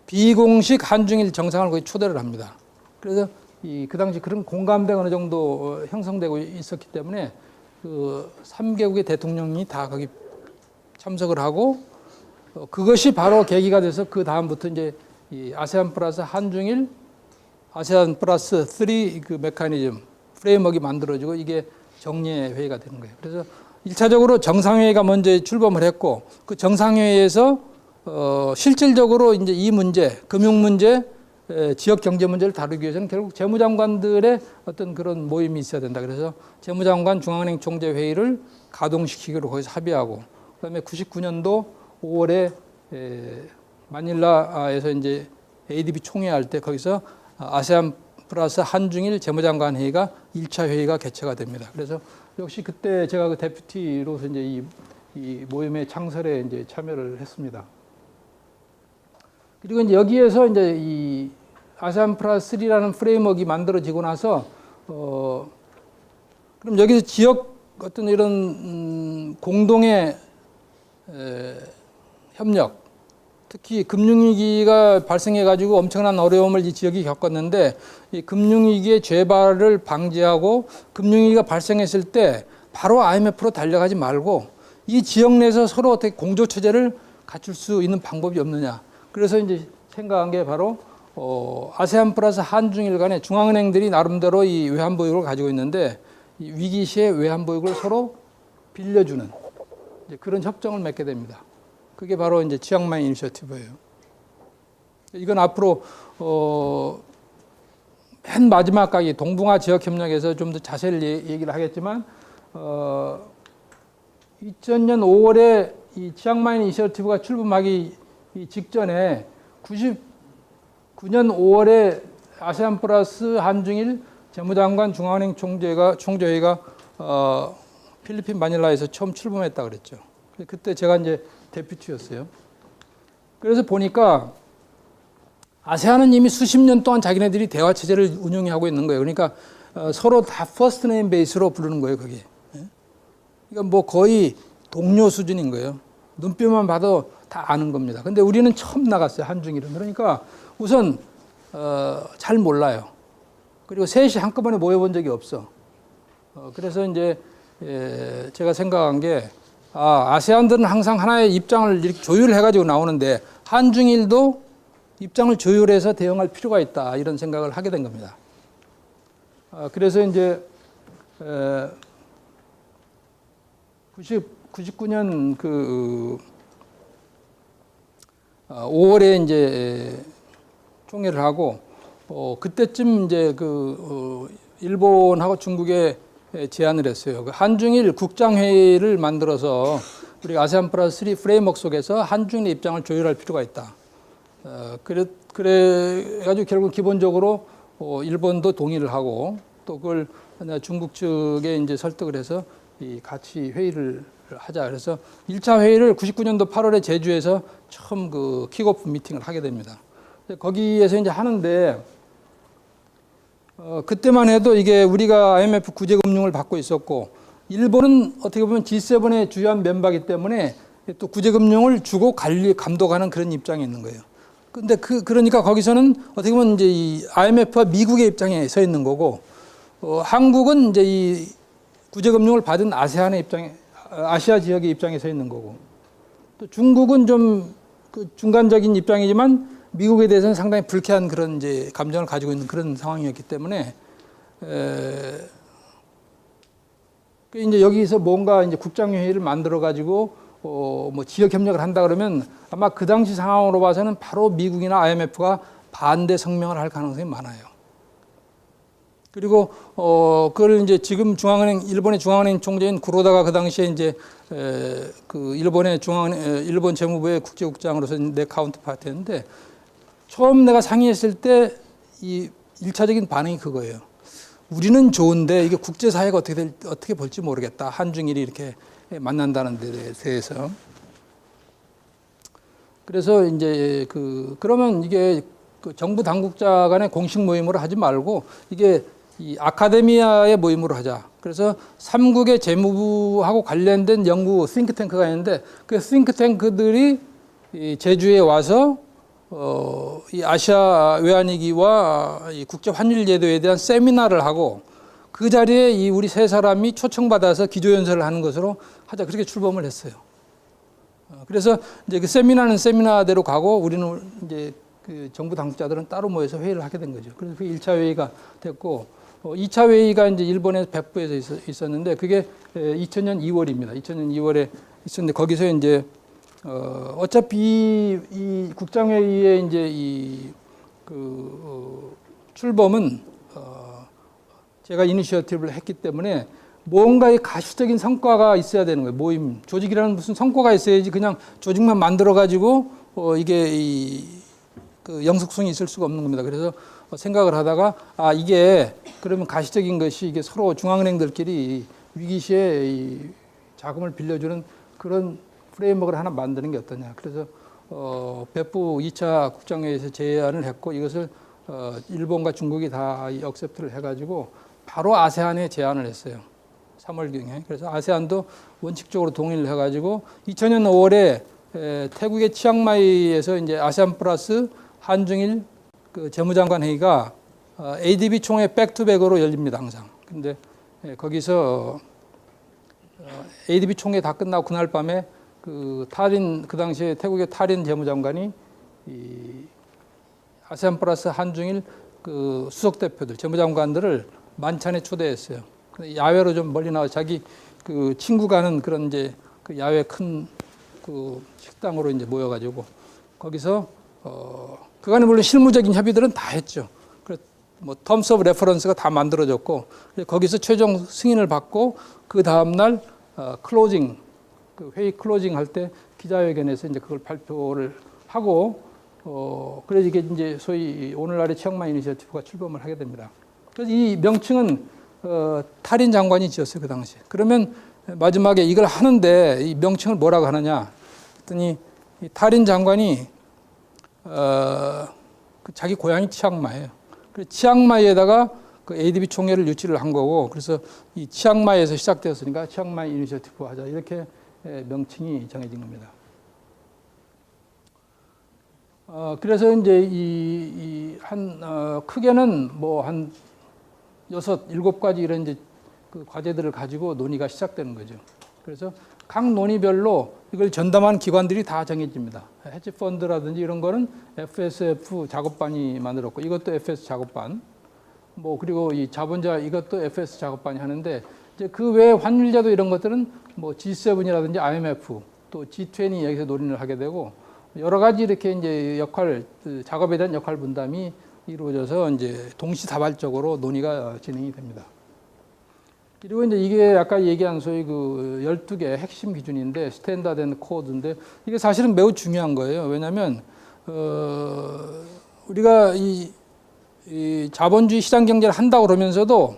비공식 한중일 정상을 거기 초대를 합니다. 그래서 그 당시 그런 공감대가 어느 정도 형성되고 있었기 때문에 그 3개국의 대통령이 다 거기 참석을 하고 그것이 바로 계기가 돼서 그 다음부터 이제 이 아세안 플러스 한중일, 아세안 플러스 3 그 메커니즘 프레임워크가 만들어지고 이게 정례 회의가 되는 거예요. 그래서 1차적으로 정상회의가 먼저 출범을 했고 그 정상회의에서 실질적으로 이제 이 문제, 금융 문제, 지역 경제 문제를 다루기 위해서는 결국 재무장관들의 어떤 그런 모임이 있어야 된다. 그래서 재무장관 중앙은행 총재 회의를 가동시키기로 거기서 합의하고, 그다음에 99년도 5월에 마닐라에서 이제 ADB 총회할 때 거기서 아세안 플러스 한중일 재무장관 회의가 1차 회의가 개최가 됩니다. 그래서 역시 그때 제가 그 데프티로서 이제 이 모임의 창설에 이제 참여를 했습니다. 그리고 이제 여기에서 이제 이 아세안 플러스 3라는 프레임워크가 만들어지고 나서 그럼 여기서 지역 어떤 이런 공동의 협력, 특히 금융위기가 발생해가지고 엄청난 어려움을 이 지역이 겪었는데 이 금융위기의 재발을 방지하고 금융위기가 발생했을 때 바로 IMF로 달려가지 말고 이 지역 내에서 서로 어떻게 공조체제를 갖출 수 있는 방법이 없느냐. 그래서 이제 생각한 게 바로 아세안 플러스 한중일 간의 중앙은행들이 나름대로 이 외환보유고를 가지고 있는데 이 위기 시에 외환보유고를 서로 빌려주는 이제 그런 협정을 맺게 됩니다. 그게 바로 이제 치앙마이 이니셔티브예요. 이건 앞으로 맨 마지막 각이 동북아 지역 협력에서 좀 더 자세히 얘기를 하겠지만 2000년 5월에 이 치앙마이 이니셔티브가 출범하기 직전에 99년 5월에 아세안 플러스 한중일 재무장관 중앙은행 총재회의가 필리핀 마닐라에서 처음 출범했다 그랬죠. 그때 제가 이제 데퓨티였어요. 그래서 보니까 아세안은 이미 수십 년 동안 자기네들이 대화 체제를 운영하고 있는 거예요. 그러니까 서로 다 퍼스트 네임 베이스로 부르는 거예요, 그게. 그러니까 뭐 거의 동료 수준인 거예요. 눈빛만 봐도 다 아는 겁니다. 근데 우리는 처음 나갔어요, 한중일은. 그러니까 우선 잘 몰라요. 그리고 셋이 한꺼번에 모여본 적이 없어. 그래서 이제 제가 생각한 게 아세안들은 항상 하나의 입장을 이렇게 조율해가지고 나오는데 한중일도 입장을 조율해서 대응할 필요가 있다 이런 생각을 하게 된 겁니다. 그래서 이제 99년 그 5월에 이제 총회를 하고 그때쯤 이제 일본하고 중국에 제안을 했어요. 한중일 국장회의를 만들어서 우리 아세안 플러스 3 프레임워크 속에서 한중일의 입장을 조율할 필요가 있다. 그래가지고 결국 기본적으로 일본도 동의를 하고 또 그걸 중국 측에 이제 설득을 해서 같이 회의를 하자. 그래서 1차 회의를 99년도 8월에 제주에서 처음 그 킥오프 미팅을 하게 됩니다. 거기에서 이제 하는데 그때만 해도 이게 우리가 IMF 구제금융을 받고 있었고 일본은 어떻게 보면 G7의 주요한 멤버이기 때문에 또 구제금융을 주고 감독하는 그런 입장에 있는 거예요. 근데 그러니까 거기서는 어떻게 보면 이제 이 IMF와 미국의 입장에 서 있는 거고 한국은 이제 이 구제금융을 받은 아세안의 입장에 아시아 지역의 입장에 서 있는 거고 또 중국은 좀 그 중간적인 입장이지만 미국에 대해서는 상당히 불쾌한 그런 이제 감정을 가지고 있는 그런 상황이었기 때문에 이제 여기서 뭔가 이제 국장회의를 만들어 가지고 뭐 지역 협력을 한다 그러면 아마 그 당시 상황으로 봐서는 바로 미국이나 IMF가 반대 성명을 할 가능성이 많아요. 그리고 그걸 이제 지금 일본의 중앙은행 총재인 구로다가 그 당시에 이제 그 일본 재무부의 국제국장으로서 내 카운터파트였는데 처음 내가 상의했을 때 이 1차적인 반응이 그거예요. 우리는 좋은데 이게 국제사회가 어떻게 볼지 모르겠다. 한중일이 이렇게 만난다는 데 대해서. 그래서 이제 그러면 이게 그 정부 당국자 간의 공식 모임으로 하지 말고 이게 이 아카데미아의 모임으로 하자. 그래서 삼국의 재무부하고 관련된 연구 싱크탱크가 있는데 그 싱크탱크들이 이 제주에 와서 이 아시아 외환위기와 이 국제 환율 제도에 대한 세미나를 하고 그 자리에 이 우리 세 사람이 초청받아서 기조연설을 하는 것으로 하자. 그렇게 출범을 했어요. 그래서 이제 그 세미나는 세미나대로 가고 우리는 이제 그 정부 당국자들은 따로 모여서 회의를 하게 된 거죠. 그래서 그게 1차 회의가 됐고 2차 회의가 이제 일본의 베푸에서 있었는데 그게 2000년 2월입니다. 2000년 2월에 있었는데 거기서 이제 어차피 이 국장회의의 이제 출범은 제가 이니셔티브를 했기 때문에 뭔가의 가시적인 성과가 있어야 되는 거예요. 모임 조직이라는 무슨 성과가 있어야지 그냥 조직만 만들어 가지고 이게 그 영속성이 있을 수가 없는 겁니다. 그래서 생각을 하다가 이게 그러면 가시적인 것이 이게 서로 중앙은행들끼리 위기시에 이 자금을 빌려주는 그런 프레임워크를 하나 만드는 게 어떠냐. 그래서 베푸 2차 국장회의에서 제안을 했고 이것을 일본과 중국이 다 억셉트를 해가지고 바로 아세안에 제안을 했어요. 3월경에. 그래서 아세안도 원칙적으로 동의를 해가지고 2000년 5월에 태국의 치앙마이에서 이제 아세안 플러스 한중일 그 재무장관 회의가 ADB 총회 백투백으로 열립니다, 항상. 근데 거기서 ADB 총회 다 끝나고 그날 밤에 그 당시에 태국의 탈인 재무장관이 이 아세안 플러스 한중일 그 수석 대표들, 재무장관들을 만찬에 초대했어요. 야외로 좀 멀리 나와 자기 그 친구가 하는 그런 이제 그 야외 큰 그 식당으로 이제 모여가지고 거기서 그간에 물론 실무적인 협의들은 다 했죠. 그래서 뭐 텀스 오브 레퍼런스가 다 만들어졌고 거기서 최종 승인을 받고 그 다음 날 클로징 그 회의 클로징 할 때 기자회견에서 이제 그걸 발표를 하고 그래서 이게 이제 소위 오늘날의 치앙마이 이니셔티브가 출범을 하게 됩니다. 그래서 이 명칭은 탈인 장관이 지었어요, 그 당시에. 그러면 마지막에 이걸 하는데 이 명칭을 뭐라고 하느냐 했더니 이 탈인 장관이 자기 고향이 치앙마이예요. 그래서 치앙마이에다가 그 ADB 총회를 유치를 한 거고 그래서 이 치앙마이에서 시작되었으니까 치앙마이 이니셔티브 하자 이렇게 명칭이 정해진 겁니다. 그래서 이제 크게는 뭐 한 6, 7가지 이런 이제 그 과제들을 가지고 논의가 시작되는 거죠. 그래서 각 논의별로 이걸 전담한 기관들이 다 정해집니다. 헤지펀드라든지 이런 거는 FSF 작업반이 만들었고 이것도 FS 작업반. 뭐 그리고 이 자본자 이것도 FS 작업반이 하는데 이제 그 외에 환율제도 이런 것들은 뭐 G7이라든지 IMF 또 G20 여기서 논의를 하게 되고 여러 가지 이렇게 이제 작업에 대한 역할 분담이 이루어져서 이제 동시다발적으로 논의가 진행이 됩니다. 그리고 이제 이게 아까 얘기한 소위 그 12개 핵심 기준인데 스탠다드 앤 코드인데 이게 사실은 매우 중요한 거예요. 왜냐하면 우리가 이 자본주의 시장 경제를 한다고 그러면서도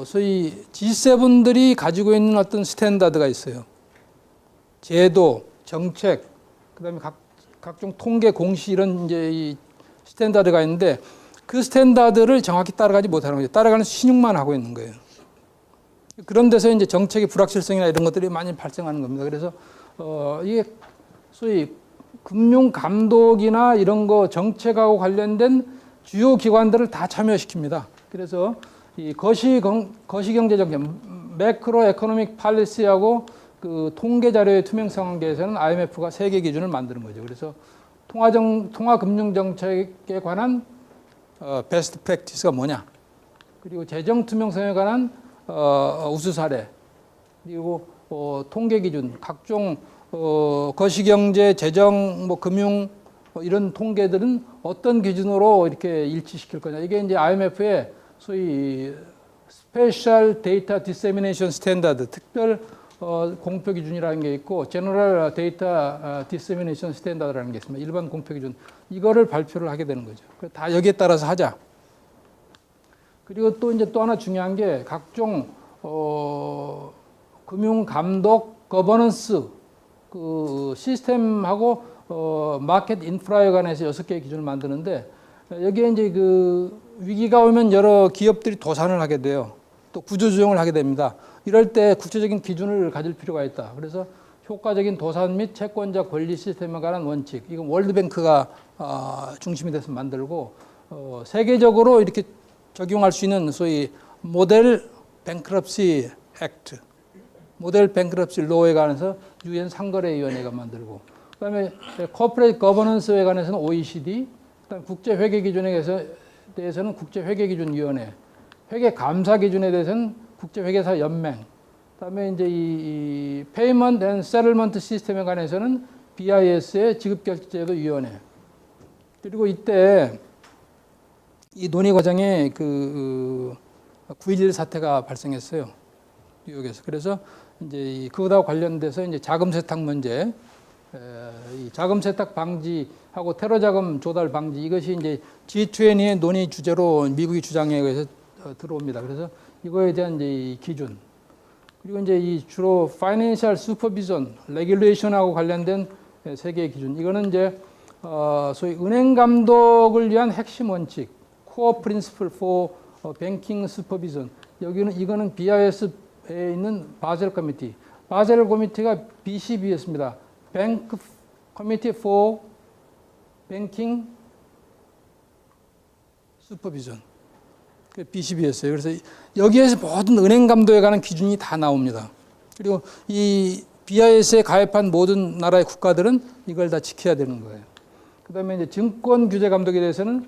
소위 G7들이 가지고 있는 어떤 스탠다드가 있어요. 제도, 정책, 그다음에 각종 통계 공시 이런 이제 이 스탠다드가 있는데 그 스탠다드를 정확히 따라가지 못하는 거죠. 따라가는 신용만 하고 있는 거예요. 그런 데서 이제 정책의 불확실성이나 이런 것들이 많이 발생하는 겁니다. 그래서 이게 소위 금융 감독이나 이런 거 정책하고 관련된 주요 기관들을 다 참여시킵니다. 그래서 이 거시경제 정책, 매크로 에코노믹 팔리시하고 그 통계 자료의 투명성 관계에서는 IMF가 세계 기준을 만드는 거죠. 그래서 통화금융 정책에 관한 베스트 프랙티스가 뭐냐, 그리고 재정 투명성에 관한 우수 사례, 그리고 통계 기준, 각종 거시경제, 재정, 뭐 금융 이런 통계들은 어떤 기준으로 이렇게 일치시킬 거냐. 이게 이제 IMF의 소위 스페셜 데이터 디세미네이션 스탠다드, 특별 공표 기준이라는 게 있고, 제너럴 데이터 디세미네이션 스탠다드라는 게 있습니다. 일반 공표 기준. 이거를 발표를 하게 되는 거죠. 다 여기에 따라서 하자. 그리고 또 이제 또 하나 중요한 게 각종 금융 감독 거버넌스 그 시스템하고 마켓 인프라에 관해서 6개의 기준을 만드는데 여기에 이제 그 위기가 오면 여러 기업들이 도산을 하게 돼요. 또 구조조정을 하게 됩니다. 이럴 때 국제적인 기준을 가질 필요가 있다. 그래서 효과적인 도산 및 채권자 권리 시스템에 관한 원칙. 이건 월드뱅크가 중심이 돼서 만들고 세계적으로 이렇게 적용할 수 있는 소위 모델 뱅크럽시 액트, 모델 뱅크럽시 로에 관해서 유엔 상거래위원회가 만들고, 그다음에 코퍼레이트 거버넌스에 관해서는 OECD, 그다음 국제 회계 기준에 대해서는 국제 회계 기준 위원회, 회계 감사 기준에 대해서는 국제 회계사 연맹, 그다음에 이제 이 페이먼트 앤 세틀먼트 시스템에 관해서는 BIS의 지급결제제도 위원회. 그리고 이때 이 논의 과정에 그 9.11 사태가 발생했어요. 뉴욕에서. 그래서 이제 그거와 관련돼서 이제 자금 세탁 문제, 이 자금 세탁 방지하고 테러 자금 조달 방지, 이것이 이제 G20의 논의 주제로 미국이 주장에 의해서 들어옵니다. 그래서 이거에 대한 이제 이 기준, 그리고 이제 이 주로 Financial Supervision, Regulation하고 관련된 세 개의 기준. 이거는 이제 소위 은행 감독을 위한 핵심 원칙, Core Principle for Banking Supervision. 이거는 BIS에 있는 바젤 커미티. 바젤 커미티가 BCB였습니다. Bank Committee for Banking Supervision. BCB였어요. 그래서 여기에서 모든 은행 감독에 관한 기준이 다 나옵니다. 그리고 이 BIS에 가입한 모든 나라의 국가들은 이걸 다 지켜야 되는 거예요. 그다음에 이제 증권 규제 감독에 대해서는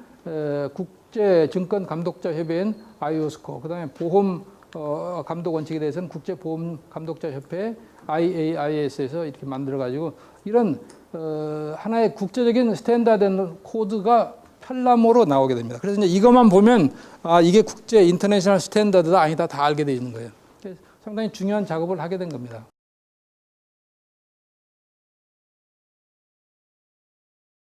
국제 증권 감독자 협회인 IOSCO, 그다음에 보험 감독 원칙에 대해서는 국제 보험 감독자 협회 IAIS에서 이렇게 만들어 가지고 이런 하나의 국제적인 스탠다드 코드가 편람으로 나오게 됩니다. 그래서 이제 이것만 보면 이게 국제 인터내셔널 스탠다드다 아니다 다 알게 되어 있는 거예요. 상당히 중요한 작업을 하게 된 겁니다.